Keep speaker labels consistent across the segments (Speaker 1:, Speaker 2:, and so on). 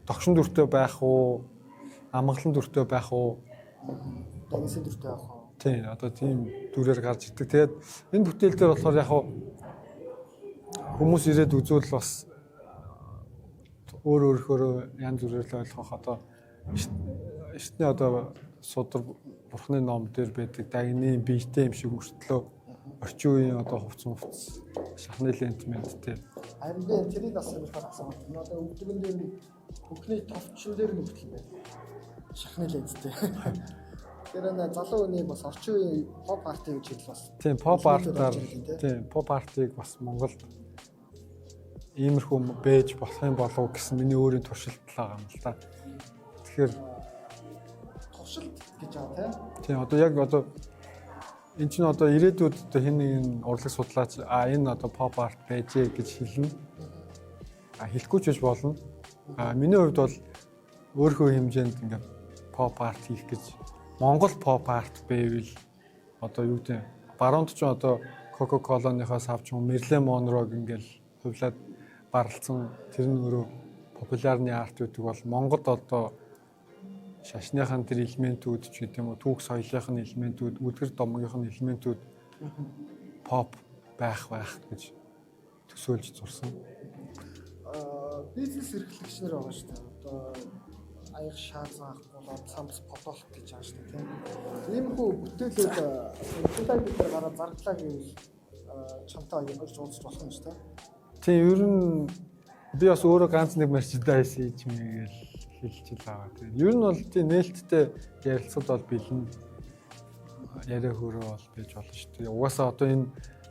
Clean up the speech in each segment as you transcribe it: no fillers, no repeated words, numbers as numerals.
Speaker 1: догшин дүртэй байх уу, амгалан дүртэй байх уу,
Speaker 2: дагсын дүртэй байх уу?
Speaker 1: Тийм, одоо тийм дүрээр гарч ирдэг. Тэгээд энэ бүтээл дээр болохоор яг хүмүүс ирээд үзвэл бас өөр өөрөөр янз бүрээр л ойлгох одоо эртний одоо судар бурхны ном дээр байдаг дагны биетэй юм шиг мөртлөө орчин үеийн одоо хувцс шахны лентменттэй.
Speaker 2: Харин би тэрийг бас сонирхоод асуусан. Одоо өвдгөн дээр бүхний товчон дээр нүгтэл байна. Шахны ленттэй. Тэр нэг залуу үнийг бас орчин үеийн pop art гэж хэлж бас.
Speaker 1: Тийм, pop art-аар тийм, pop art-ыг бас Монголд иймэрхүү бэж болох юм болов гэсэн миний өөрийн туршилт байгаа юм л да. Тэгэхээр
Speaker 2: туршилт гэж байгаа
Speaker 1: тийм одоо яг одоо энэ чинь одоо ирээдүйд одоо хэн нэгэн урлаг судлаач энэ одоо pop art байжээ гэж хэлнэ. Хэлэхгүй ч гэж болно. Миний хувьд бол өөрийнхөө хэмжээнд ингээд pop art хийх гэж Монгол pop art байвал одоо юу гэдэг баруунд ч одоо Coca-Cola-ныхаас авч Marilyn Monroe ингээл хувлаад барлцсан тэр нь өөрөө популярны арт гэдэг бол Монголд одоо шашныхын тэр элементүүд ч гэдэг юм уу түүх соёлын элементүүд, үлгэр домгийнхын элементүүд pop байх гэж төсөөлж зурсан.
Speaker 2: Бизнес эрхлэгч нар байгаа шүү дээ. Одоо аяг шаазах болоод самс подолх гэж байгаа шүү дээ. Иймэрхүү бүтээлүүд бүтээлээ бид гараад зардлаа гэвэл чамтай аяг уулзч болох юм шүү дээ.
Speaker 1: Тийм ер нь би бас өөрөө ганц нэг мерчендайз хийж мэгэл хэлж байгаа. Тэгээд ер нь бол тийм нээлттэй ярилцсад бол бэлэн яриа хөрөө бол байж болно шүү дээ. Угаасаа одоо энэ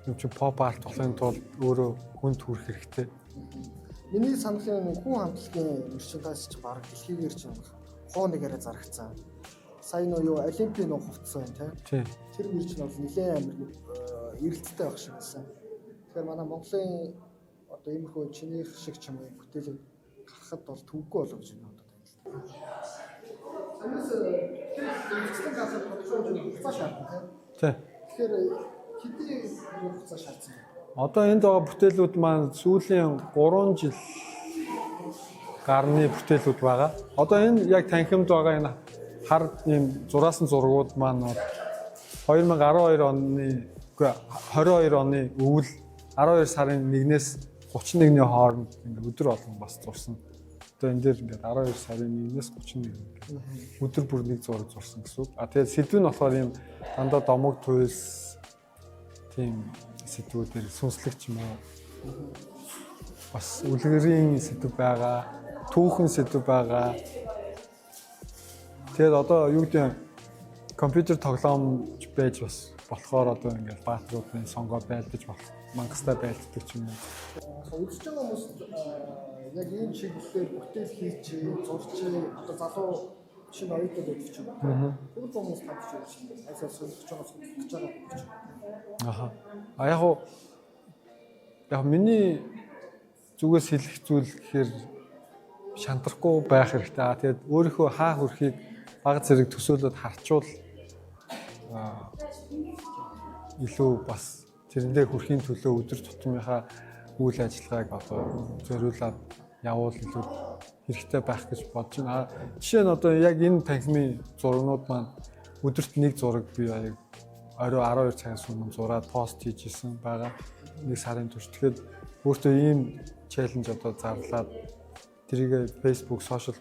Speaker 1: юм чи pop art болохын тулд өөрөө хүнд хүрэх хэрэгтэй.
Speaker 2: Миний санахын хүн хамтлагийн мерчендайз ч баг дэлхийгээр ч хоо нэгээрээ зарагдсан. Сайн уу олимпийн хувцас байна тийм. Тэр мэрч нь бол нэлээд амар эрэлттэй байх шиг байсан. Тэгэхээр манай Монголын одоо иймэрхүү чинийх шиг ч юм уу бүтээлийг гаргахад бол төвгүй болов гэж байна одоо тань. Амаас тэр газар продукшн хугацаа шаардна тийм. Тэгэхээр хэдийн хугацаа шаардсан бэ?
Speaker 1: Одоо энд байгаа бүтээлүүд маань сүүлийн 3 жил гарны бүтээлүүд байгаа. Одоо энэ яг танхимд байгаа энэ хар ийм зураасан зургууд маань 2012 оны 22 оны өвөл 12 сарын 1-ээс 31-ний хооронд өдөр болгон бас зурсан. Одоо энэ дээр ингээд 12 сарын 1-ээс 31 өдөр бүр нэг зураг зурсан гэсэн үг. Тэгээд сэдв нь болохоор ийм дандаа домог туйлс тийм сэдвүүдээр сүнслэгч юм уу? Бас үлгэрийн сэдв байгаа, түүхэн сэдв байгаа. Тэгээд одоо юу гэдэг компьютер тоглоомч байж бас болохоор одоо ингээд баатруудын сонгоо байлдаж болох, мангастай байлддаг ч юм уу.
Speaker 2: Үзэж байгаа хүмүүс яг ийм чиглэлээр бүтээл хийч, зурч, одоо залуу шинэ оюутнууд өгч юм. Тэр хүмүүс тавьж байгаа шүү дээ. Айсаа сонсож байгаа гэж.
Speaker 1: Аха. Яг миний зүгээс хэлэх зүйл гэхээр шантрахгүй байх хэрэгтэй. Тэгээд өөрийнхөө хаа хүрхийг баг зэрэг төсөөлөд харчвал илүү бас тэрэндээ хүрхийн төлөө өдөр тутмынхаа үйл ажиллагааг одоо зориулаад явуул илүү хэрэгтэй байх гэж бодож байна. Жишээ нь одоо яг энэ танхимын зургууд маань өдөрт нэг зураг би яг орой 12 цагаас өмнө зураад пост хийжсэн байгаа. Нэг сарын турш. Тэгэхээр өөртөө ийм челленж одоо зарлаад тэрийг Facebook, сошиал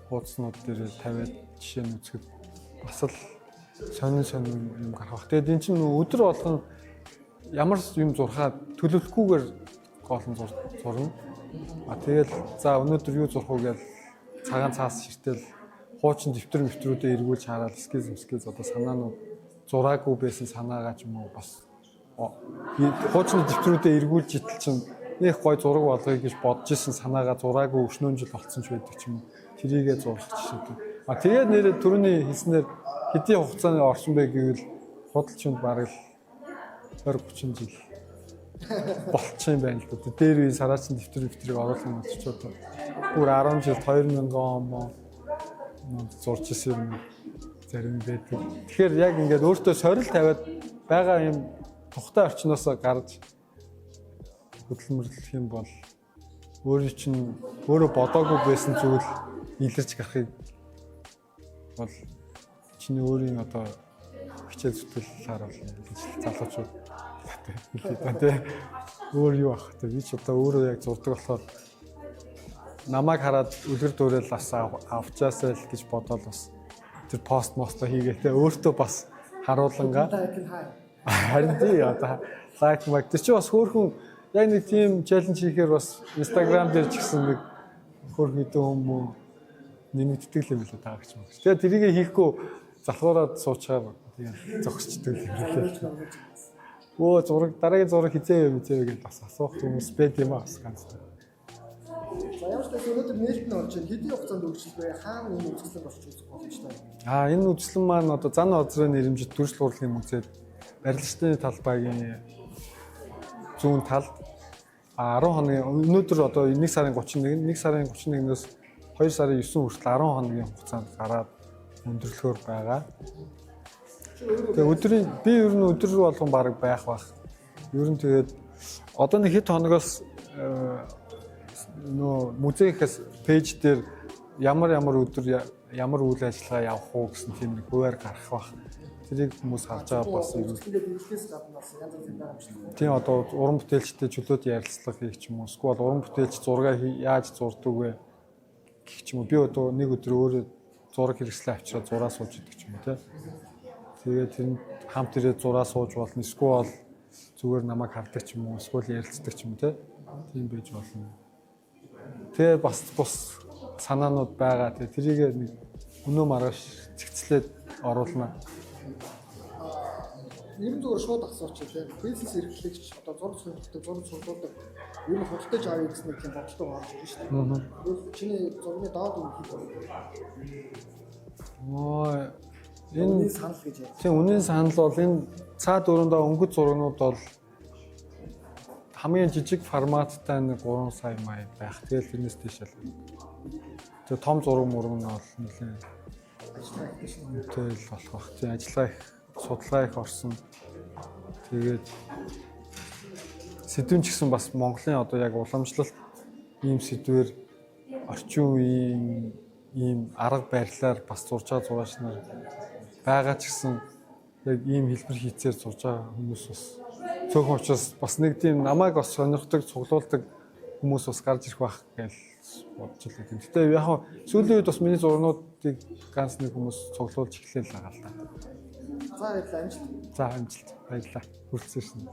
Speaker 1: хуудаснууд дээр тавиад жишээ нь үзэхэд бас л сонин юм гарах. Тэгээд эн чинь өдөр болгон ямар юм зурхаад төлөвлөхгүйгээр гоолн зурна. Тэгэл за өнөөдөр юу зурх уу гэж цагаан цаас ширтэл хуучин дэвтэр-мэвтрүүдээ эргүүлж хараад скиз одоо санаанууд зураагүй байсан санаагаа ч юм уу бас хуучин дэвтрүүдээ эргүүлж итэл чинь нэг гой зураг болгоё гэж бодож исэн санаагаа зураагүй өшнөөн жил болцсон ч байдаг ч юм уу. Тэрийгээ зурах жишээ. Тэгээд нэрээ түрүүний хэлснээр хэдийн хугацааны орсон бэ гэвэл худалчинд бараг л 20-30 жил болчих юм байна л да. Дээр үе сараачин дэвтрийг оруулах юм болчиход бүр 10 жил 2000 он зурж исэн юм зарим байдаг. Тэгэхээр яг ингээд өөртөө сорил тавиад байгаа юм тухтай орчноос гарч хөдөлмөрлөх юм бол өөрөө бодоогүй байсан зүйл илэрч гарахыг бол чиний өөрийн одоо хичээл зүтгэл харуулна гэж залуучууд хэлээ тэ. Өөр юу ах тэ. Би ч одоо өөрөө яг зурдаг болохоор намайг хараад үлгэр дуурайл бас авчаасаа л гэж бодоод бас тэр пост мосто хийгээ тэ. Өөртөө бас харуулангаа харин тий одоо лайк маяг тэр чи бас хөөрхөн яг нэг тийм челленж хийхээр бас Instagram дээр ч гэсэн нэг хөөрхөн хэдэн хүмүүс нэмэгддэг юм билээ таа гэж байна. Тэгээ тэрийг хийхгүй залхуураад суучаар тэгээ зогсчдөг юм билээ. Өө зураг дараагийн зураг хизээ гэж бас асуух хүмүүс бэд юм аа бас ганц.
Speaker 2: За ямар ч тач өнөөдөр нээлт нь орж ийн хэдийн хугацаанд үргэлжлэв хаана энэ үзэсгэлэн болчих үзэх боломжтой.
Speaker 1: Энэ үзэсгэлэн маань одоо зан одрын нэрмжит төрөл урлагийн музейд барилчны талбайгийн зүүн талд 10 хоногийн өнөөдөр одоо 1 сарын 31-ээс 2 сарын 9 хүртэл 10 хоногийн хугацаанд гараад өндөрлөхөөр байгаа. Тэгээ өдрийн би ер нь өдөр болгон баг байх бах. Ер нь тэгээд одоо нэг хэд хоногоос нөө музейхээс пэйж дээр ямар өдөр ямар үйл ажиллагаа явах уу гэсэн тийм нэг хуваар гарах бах. Тэрийг хүмүүс харж байгаа бас ер нь
Speaker 2: үйлчлээс гадна бас янз бүрийн байгаа юм шиг.
Speaker 1: Тийм одоо уран бүтээлчтэй чөлөөт ярилцлага хийх ч юм уу. Эсвэл уран бүтээлч зураг яаж зурдаг вэ гэх ч юм уу. Би одоо нэг өдөр өөрөө зураг хэрэгслээ авчираад зураа сууж идэг ч юм уу тий. Тэгээд тэр хамт ирээд зураа сууж болно. Эсвэл зүгээр намайг хардаг ч юм уу. Эсвэл ярилцдаг ч юм уу тий. Тийм байж болно. Тэгээ бас бус санаанууд байгаа. Тэгээ тэрийг нэг өнөө маргааш цэгцлээд оруулна.
Speaker 2: Нэрэн зүгээр шууд асууч тийм бизнес эрхлэгч одоо зураг сургуулдаг ер нь худалдаж авъя гэсэн нэг тийм бодлого гарч ирж шүү дээ. Тэгвэл чиний зургийн доод үн хийх вэ? Энэ санал гэж яа.
Speaker 1: Тийм үнийн санал бол энэ цаад өрөөндөө өнгөц зурагнууд бол хамгийн жижиг форматтай нэг 3 сая маяг байх. Тэгэл тэрнээс тийш л. Тэгээ том зураг мураг нь бол нэлээд тэгэл болох бах. Тийм ажиллагаа их судалгаа их орсон. Тэгээд сэдвэн ч гэсэн бас Монголын одоо яг уламжлалт ийм сэдвэр орчин үеийн ийм арга барилаар бас зурж байгаа зураач нар байгаа ч гэсэн яг ийм хэлбэр хийцээр зурж байгаа хүмүүс бас цөөхөн учраас бас нэг тийм намайг бас сонирхдаг, цуглуулдаг хүмүүс бас гарч ирэх байх гэж бодож л байна. Гэтэ яг сүүлийн үед бас миний зурнуудыг ганц нэг хүмүүс цуглуулж эхлэв л байгаа л да.
Speaker 2: За баярлалаа амжилт.
Speaker 1: За амжилт. Баярлалаа. Хүрэлцэн шин.